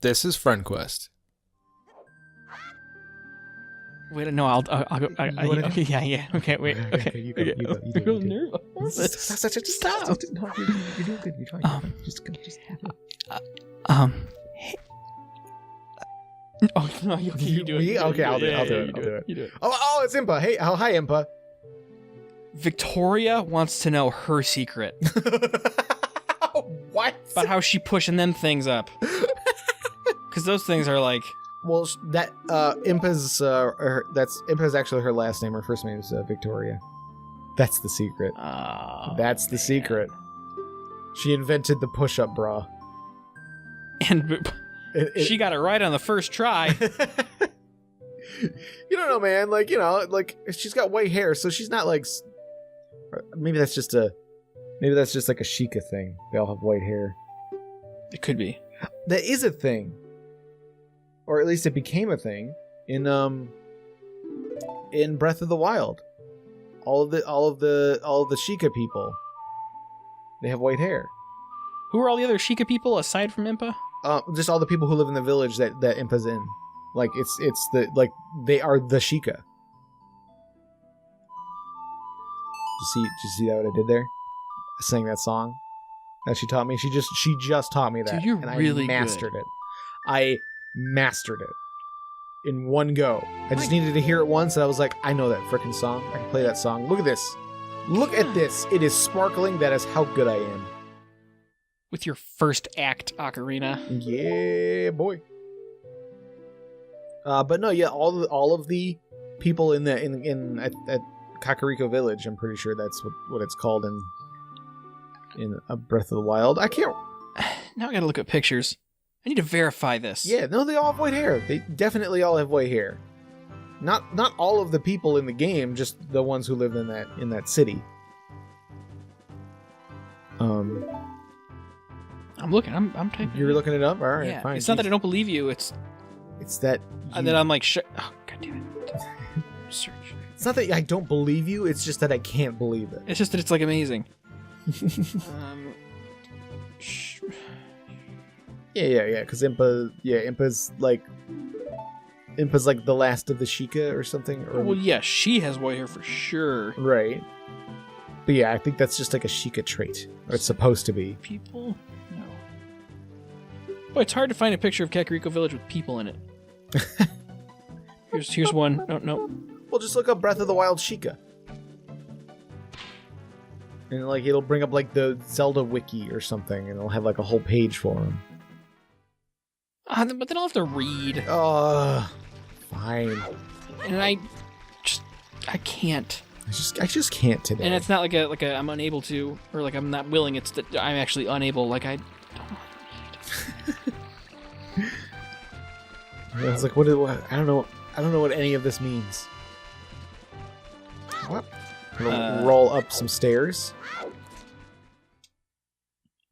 This is Friend Quest. Wait, no, I'll go. Okay, yeah. Okay, wait. Okay. You go. You do it. Stop. No, you're doing good. You're trying. Just. Hey. Oh no, you do it. Okay, I'll do it. You do it. Oh, it's Impa. Hey, hi, Impa. Victoria wants to know her secret What? about how she pushing them things up. Because those things are like. Well, that Impa's Impa's actually her last name. Her first name is Victoria. That's the secret. That's the secret. She invented the push-up bra. And she got it right on the first try. You don't know, man. Like, you know, like she's got white hair, so she's not like. Maybe that's just like a Sheikah thing. They all have white hair. It could be. That is a thing. Or at least it became a thing in Breath of the Wild. All of the Sheikah people, they have white hair. Who are all the other Sheikah people aside from Impa? Just all the people who live in the village that Impa's in. Like it's they are the Sheikah. Did you see that what I did there? I sang that song that she taught me. She just taught me that. Dude, you're and really I mastered good. it. I mastered it in one go. I just needed to hear it once, and I was like, I know that frickin' song. I can play that song. Look at this. Look at this. It is sparkling. That is how good I am. With your first act, Ocarina. Yeah, boy. But no, yeah, all of the people at Kakariko Village. I'm pretty sure that's what it's called in Breath of the Wild. I can't. Now I gotta look at pictures. I need to verify this. Yeah, no, they all have white hair. They definitely all have white hair. Not all of the people in the game, just the ones who live in that city. I'm looking. I'm typing. You're looking it up? All right, yeah. fine. It's not that I don't believe you. It's that. And then I'm like, oh god damn it. Search. It's not that I don't believe you. It's just that I can't believe it. It's just that it's like amazing. Yeah. Because Impa's like the last of the Sheikah or something. Or, well, yeah, she has white hair for sure. Right. But yeah, I think that's just like a Sheikah trait, or it's supposed to be. People? No. Boy, it's hard to find a picture of Kakariko Village with people in it. Here's one. No. Well, just look up Breath of the Wild Sheikah. And like it'll bring up like the Zelda wiki or something, and it'll have like a whole page for them. But then I'll have to read. Fine. And I can't. I just can't today. And it's not like a I'm unable to, or like I'm not willing. It's that I'm actually unable. Like I don't want to read. I was like, what? I don't know what any of this means. What? Roll up some stairs.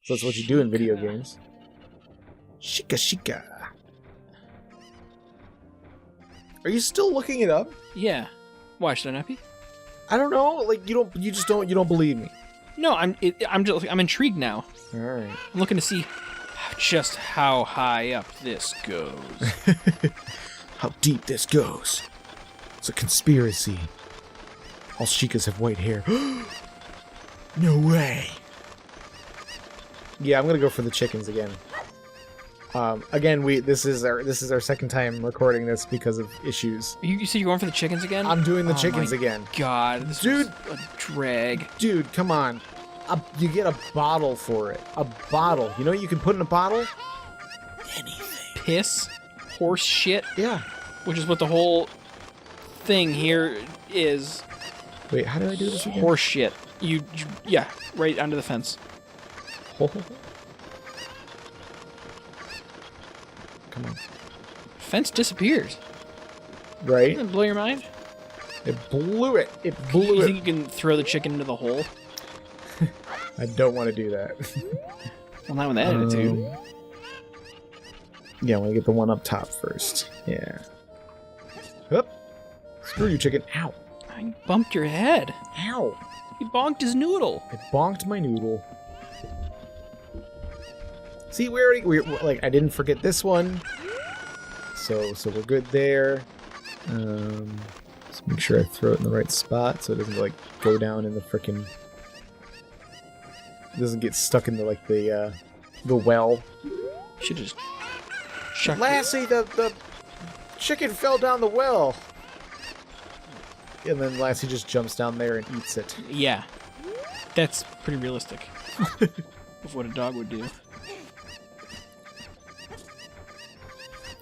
So that's what you do in video games. Sheikah. Are you still looking it up? Yeah. Why should I not be? I don't know. Like you don't believe me. No, I'm intrigued now. All right. I'm looking to see just how high up this goes. How deep this goes. It's a conspiracy. All Sheikahs have white hair. No way. Yeah, I'm gonna go for the chickens again. Again, this is our second time recording this because of issues. You said you're going for the chickens again? I'm doing the chickens again. God, this dude, was a drag. Dude, come on. You get a bottle for it. A bottle. You know what you can put in a bottle? Anything. Piss, horse shit. Yeah. Which is what the whole thing here is. Wait, how do I do this again? Horse shit. Yeah, right under the fence. Come on. Fence disappears. Right? Doesn't that blow your mind? It blew it. You think you can throw the chicken into the hole? I don't want to do that. Well, not with that attitude. Yeah, I want to get the one up top first. Yeah. Hup. Screw you, chicken. Ow. I bumped your head. Ow. He bonked his noodle. I bonked my noodle. See, we like, I didn't forget this one. So we're good there. Just make sure I throw it in the right spot so it doesn't like go down in the frickin'. It doesn't get stuck in the well. Should just chuck Lassie, the chicken fell down the well. And then Lassie just jumps down there and eats it. Yeah. That's pretty realistic of what a dog would do.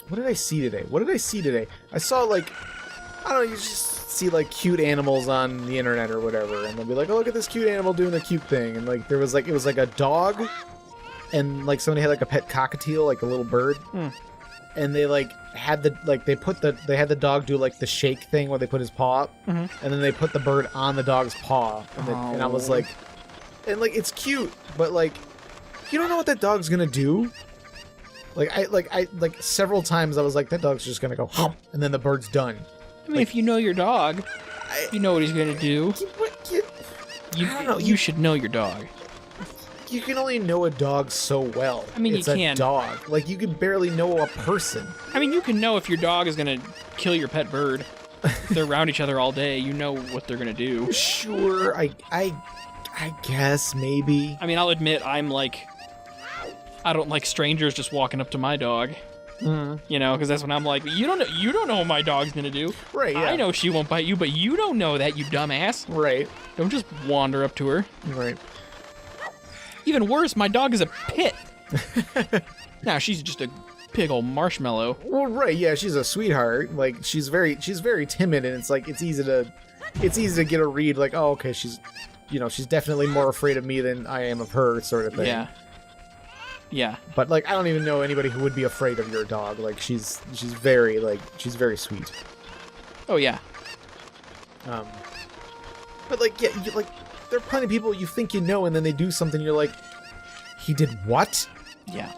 What did I see today? I saw, like, I don't know, you just see, like, cute animals on the internet or whatever, and they'll be like, oh, look at this cute animal doing a cute thing. And, like, it was like a dog, and, like, somebody had, like, a pet cockatiel, like a little bird. And they, like, had they had the dog do, like, the shake thing where they put his paw up, and then they put the bird on the dog's paw. And I was like, and, like, it's cute, but, like, you don't know what that dog's gonna do. Like several times I was like, that dog's just gonna go hump, and then the bird's done. I mean, if you know your dog, you know what he's gonna do. I don't know. You should know your dog. You can only know a dog so well. I mean, it's you can. a dog. Like, you can barely know a person. I mean, you can know if your dog is gonna kill your pet bird. If they're around each other all day, you know what they're gonna do. Sure, I guess maybe. I mean, I'll admit I don't like strangers just walking up to my dog. You know, because that's when I'm like, you don't know what my dog's gonna do. Right, yeah. I know she won't bite you, but you don't know that, you dumbass. Right. Don't just wander up to her. Right. Even worse, my dog is a pit. Now, she's just a big old marshmallow. Well, right, yeah, she's a sweetheart. Like, she's very timid, and it's like, it's easy to get a read, like, oh, okay, she's definitely more afraid of me than I am of her, sort of thing. Yeah. Yeah. But, like, I don't even know anybody who would be afraid of your dog. Like, she's very sweet. Oh, yeah. But, like, yeah, there are plenty of people you think you know, and then they do something, you're like, he did what? Yeah.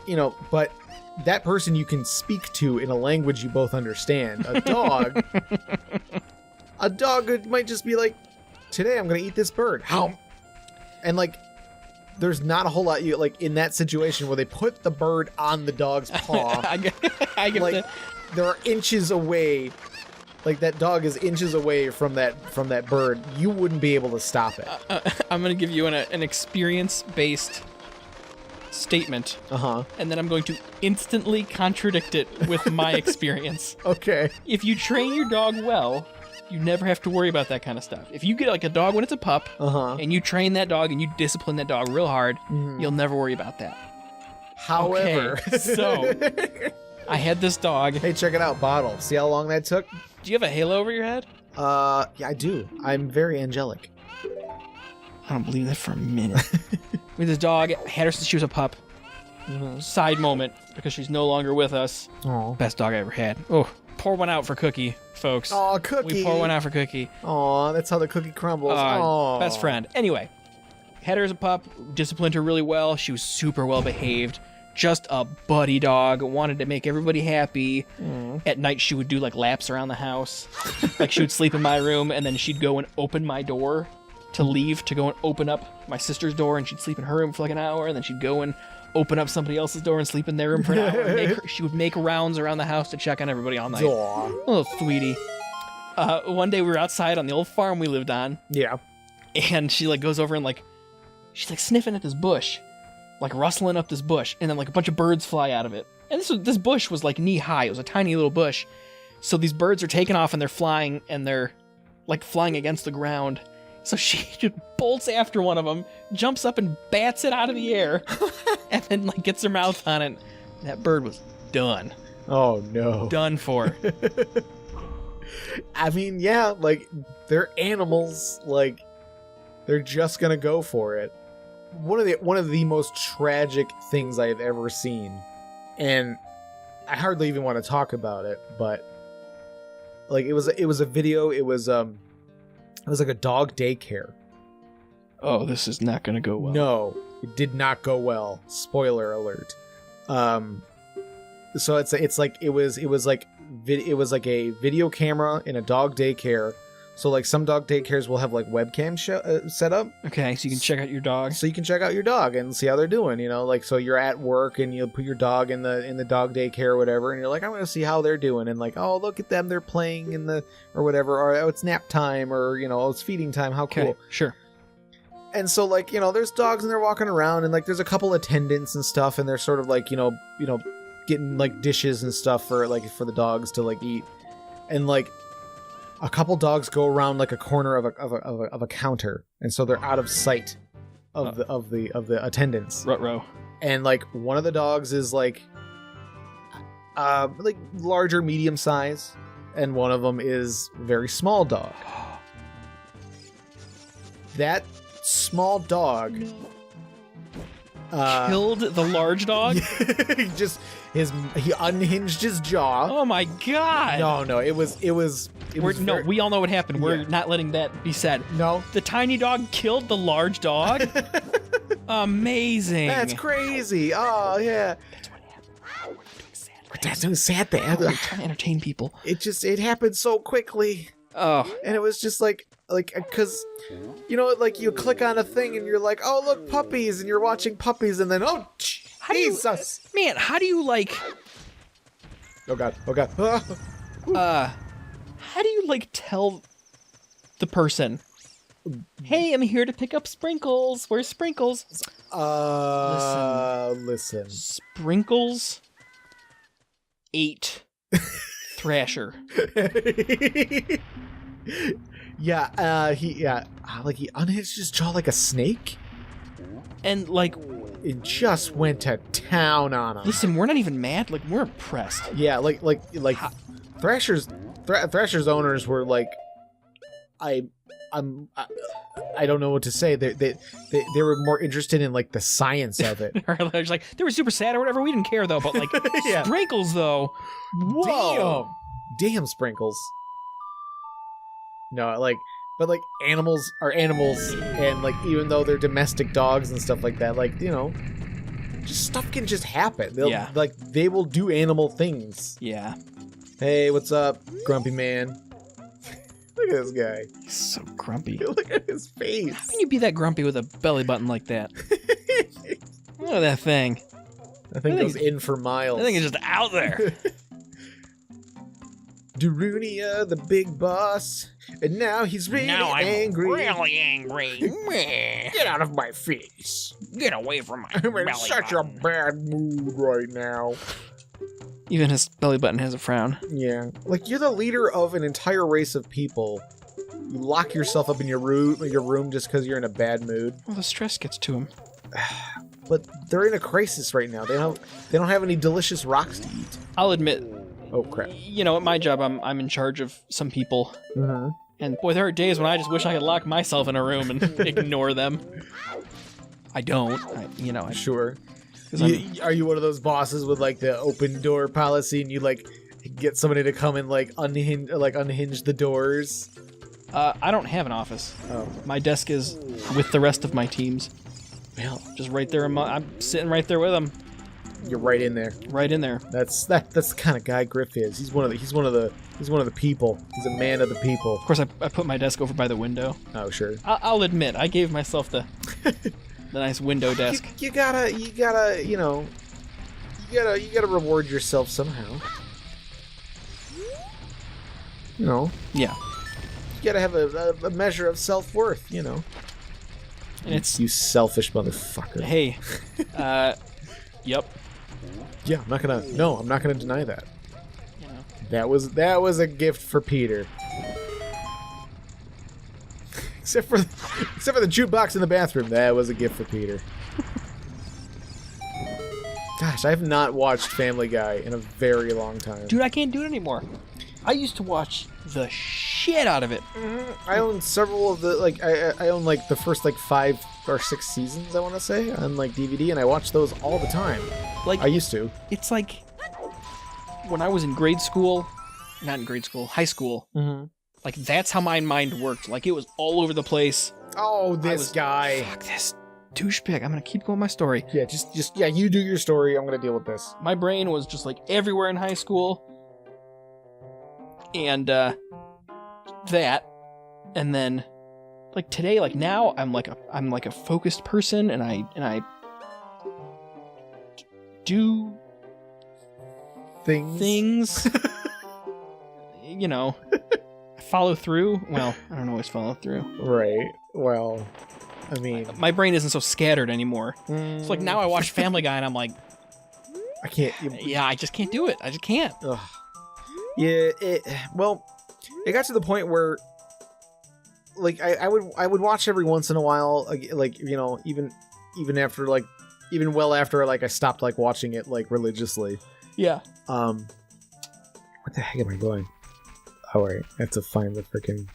You know, but that person you can speak to in a language you both understand. A dog, might just be like, today I'm gonna eat this bird. How? And, like, there's not a whole lot in that situation where they put the bird on the dog's paw. I get like, that. There are inches away. Like, that dog is inches away from that bird. You wouldn't be able to stop it. I'm going to give you an experience-based statement. And then I'm going to instantly contradict it with my experience. Okay. If you train your dog well, you never have to worry about that kind of stuff. If you get, like, a dog when it's a pup, and you train that dog and you discipline that dog real hard, you'll never worry about that. However. Okay, so, I had this dog. Hey, check it out, bottle. See how long that took? Do you have a halo over your head? Yeah, I do. I'm very angelic. I don't believe that for a minute. With this dog, had her since she was a pup. Side moment, because she's no longer with us. Aww. Best dog I ever had. Oh, pour one out for Cookie, folks. Aw, Cookie. We pour one out for Cookie. Aw, that's how the cookie crumbles. Aw. Best friend. Anyway, had her as a pup, disciplined her really well. She was super well behaved. Just a buddy dog, wanted to make everybody happy. At night, she would do, like, laps around the house. Like, she would sleep in my room, and then she'd go and open my door to leave, to go and open up my sister's door, and she'd sleep in her room for, like, an hour, and then she'd go and open up somebody else's door and sleep in their room for an hour. And she would make rounds around the house to check on everybody all night. Aww. Little sweetie. One day, we were outside on the old farm we lived on. Yeah. And she, like, goes over and, like, she's, like, sniffing at this bush. Like, rustling up this bush, and then, like, a bunch of birds fly out of it. And this bush was, like, knee-high. It was a tiny little bush. So these birds are taking off, and they're flying, and they're, like, flying against the ground. So she just bolts after one of them, jumps up and bats it out of the air, and then, like, gets her mouth on it. And that bird was done. Oh, no. Done for. I mean, yeah, like, they're animals. Like, they're just gonna go for it. One of the most tragic things I have ever seen, and I hardly even want to talk about it, but, like, it was a video. It was like a dog daycare. Oh, this is not gonna go well. No, it did not go well. Spoiler alert. So it was like a video camera in a dog daycare So like some dog daycares will have like webcam set up. Okay, so you can check out your dog. So you can check out your dog and see how they're doing, you know, like so you're at work and you put your dog in the dog daycare or whatever, and you're like, I'm gonna see how they're doing, and like, oh, look at them, they're playing in the or whatever, or oh, it's nap time, or you know, oh, it's feeding time, how cool. Okay, sure. And so like, you know, there's dogs and they're walking around, and like there's a couple attendants and stuff, and they're sort of like, you know, getting like dishes and stuff for the dogs to like eat, and like a couple dogs go around like a corner of a counter, and so they're out of sight of the attendants. Ruh-roh. And like one of the dogs is like larger, medium size, and one of them is a very small dog. That small dog killed the large dog. He unhinged his jaw. Oh my god! No, it was we all know what happened. We're not letting that be said. No, the tiny dog killed the large dog. Amazing. That's crazy. Oh yeah. That's what happened. We're doing sad thing. We're trying to entertain people. It happened so quickly. Oh, and it was just like because you know, like you click on a thing and you're like, oh look, puppies, and you're watching puppies, and then Jesus, man, how do you like? Oh god. How do you like tell the person, hey, I'm here to pick up Sprinkles. Where's Sprinkles? Listen. Sprinkles ate Thrasher. He unhinged his jaw like a snake, and like it just went to town on him. Listen, we're not even mad. Like, we're impressed. Yeah, like Thrasher's owners were like, I don't know what to say. They were more interested in like the science of it. They're like, they were super sad or whatever. We didn't care though. But like yeah. Sprinkles though, whoa, damn Sprinkles. No, like, but like animals are animals, and like even though they're domestic dogs and stuff like that, like, you know, just stuff can just happen. Like they will do animal things. Yeah. Hey, what's up, grumpy man? Look at this guy. He's so grumpy. Look at his face. How can you be that grumpy with a belly button like that? Look at that thing. That thing goes in for miles. That thing is just out there. Darunia, the big boss, and now he's really angry. Really angry. Get out of my face. Get away from my I'm in belly such button. a bad mood right now. Even his belly button has a frown. Yeah. Like, you're the leader of an entire race of people. You lock yourself up in your room just because you're in a bad mood. Well, the stress gets to him. But they're in a crisis right now. They don't have any delicious rocks to eat. I'll admit. Oh crap! You know, at my job, I'm in charge of some people, and boy, there are days when I just wish I could lock myself in a room and ignore them. I don't, Sure. Are you one of those bosses with like the open door policy, and you like get somebody to come and like unhinge the doors? I don't have an office. Oh. My desk is with the rest of my teams. Well, just right there. I'm sitting right there with them. You're right in there. Right in there. That's the kind of guy Griff is. He's one of the people. He's a man of the people. Of course, I put my desk over by the window. Oh sure. I'll admit, I gave myself the nice window desk. You gotta reward yourself somehow. You know. Yeah. You gotta have a measure of self-worth. You know. And it's you selfish motherfucker. Hey. Yep. Yeah, I'm not gonna deny that. You know. That was a gift for Peter. except for the jukebox in the bathroom, that was a gift for Peter. Gosh, I have not watched Family Guy in a very long time. Dude, I can't do it anymore. I used to watch the shit out of it. I own several of the I own like the first like 5 or 6 seasons, I want to say, on like DVD, and I watch those all the time. Like I used to. It's like when I was in high school. Like that's how my mind worked. Like it was all over the place. Oh, this guy. Fuck this douchebag. I'm gonna keep going my story. Yeah, just you do your story. I'm gonna deal with this. My brain was just like everywhere in high school. And that And then like today, like now I'm like a focused person, and I do things. You know, follow through. Well, I don't always follow through. Right. Well, I mean, my brain isn't so scattered anymore. It's like now I watch Family Guy and I'm like, I can't. Yeah, I just can't do it. I just can't. Ugh. Yeah. Well, it got to the point where, like, I would watch every once in a while, like, you know, even after like, even well after like I stopped like watching it like religiously. Yeah. What the heck am I doing? Oh, right. I have to find the freaking...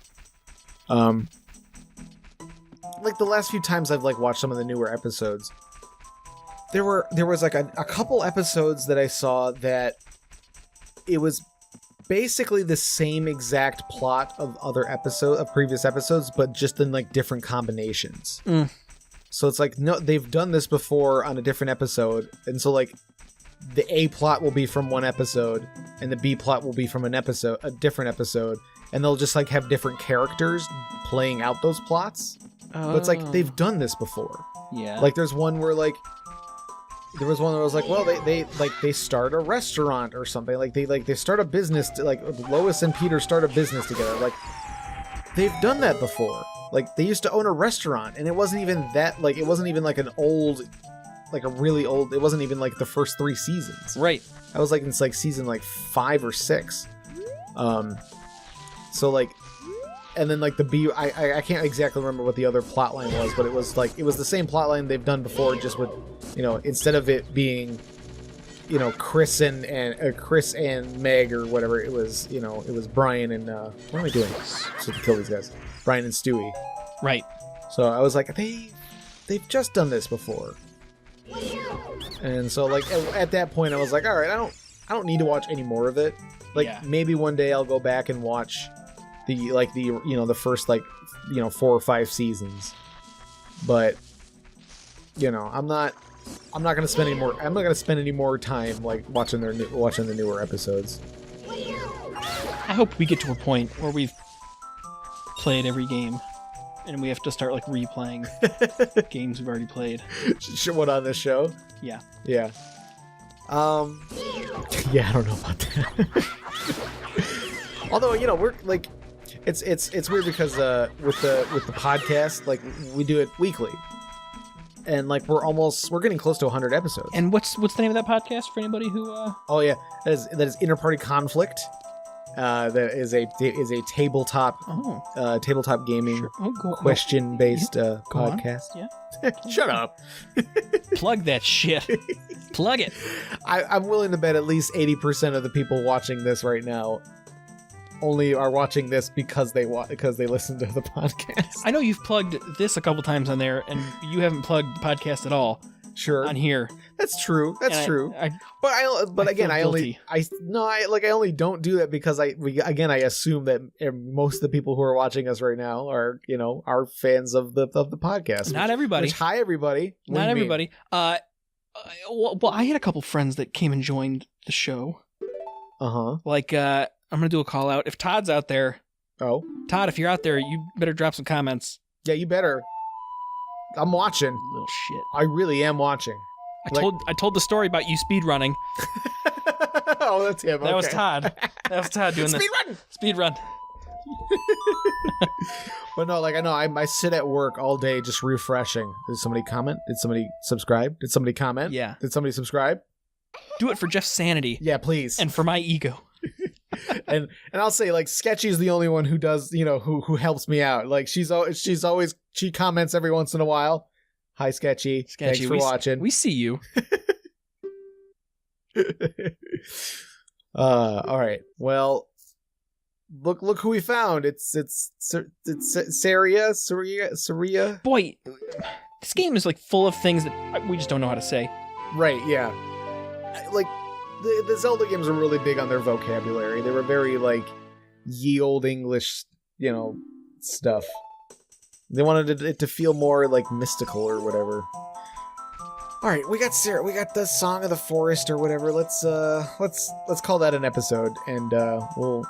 like, the last few times I've, like, watched some of the newer episodes, there was, like, a couple episodes that I saw that it was basically the same exact plot of previous episodes, but just in, like, different combinations. So it's like, no, they've done this before on a different episode, and so, like, the A plot will be from one episode and the B plot will be from a different episode, and they'll just like have different characters playing out those plots. But it's like they've done this before. Yeah. Like there was one where I was like, well, they start a restaurant or something. Like they start a business like Lois and Peter start a business together. Like they've done that before. Like they used to own a restaurant, and it wasn't even that like it wasn't even like an old, like a really old, it wasn't even like the first 3 seasons. Right. I was like, it's like season like 5 or 6. So like, and then like I can't exactly remember what the other plot line was, but it was the same plot line they've done before, just with, you know, instead of it being, you know, Chris and Meg or whatever, it was, you know, it was Brian and, what am I doing? So to kill these guys. Brian and Stewie. Right. So I was like, they've just done this before. And so like at that point I was like, all right, I don't need to watch any more of it. Like maybe one day I'll go back and watch the first like, you know, 4 or 5 seasons. But you know, I'm not going to spend any more time like watching the newer episodes. I hope we get to a point where we've played every game and we have to start like replaying games we've already played. What, on this show? Yeah. Yeah. Yeah, I don't know about that. Although, you know, we're like, it's weird because with the podcast, like we do it weekly, and like we're getting close to 100 episodes. And what's the name of that podcast for anybody who? Oh yeah, that is Interparty Conflict. That is a tabletop tabletop gaming question based podcast. Yeah. Shut up. Plug that shit. Plug it. I'm willing to bet at least 80% of the people watching this right now only are watching this because they listen to the podcast. I know you've plugged this a couple times on there, and you haven't plugged the podcast at all. Sure. On here. That's true. That's true. I only don't do that because I assume that most of the people who are watching us right now are fans of the podcast. Not everybody. Hi everybody. Not everybody. Well, I had a couple friends that came and joined the show. Like I'm gonna do a call out. If Todd's out there. Oh. Todd, if you're out there, you better drop some comments. Yeah, you better. I'm watching. Little shit. I really am watching. I told the story about you speed running. Oh, that's him. That was Todd. That was Todd doing speed this. Speed run. But no, like I sit at work all day just refreshing. Did somebody comment? Did somebody subscribe? Did somebody comment? Yeah. Did somebody subscribe? Do it for Jeff's sanity. Yeah, please. And for my ego. and I'll say, like, Sketchy's the only one who does, who helps me out. Like she comments every once in a while. Hi, Sketchy. Thanks for watching. We see you. All right. Well, look who we found. It's Saria. Boy, this game is like full of things that we just don't know how to say. Right. Yeah. Like the Zelda games were really big on their vocabulary. They were very like ye old English, stuff. They wanted it to feel more like mystical or whatever. All right, we got the Song of the Forest or whatever. Let's call that an episode, and we'll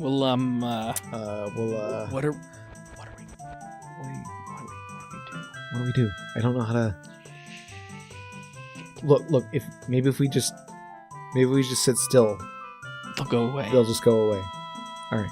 Well, We'll what do we do? I don't know how to. Look. If we just sit still, They'll go away. they'll just go away. All right.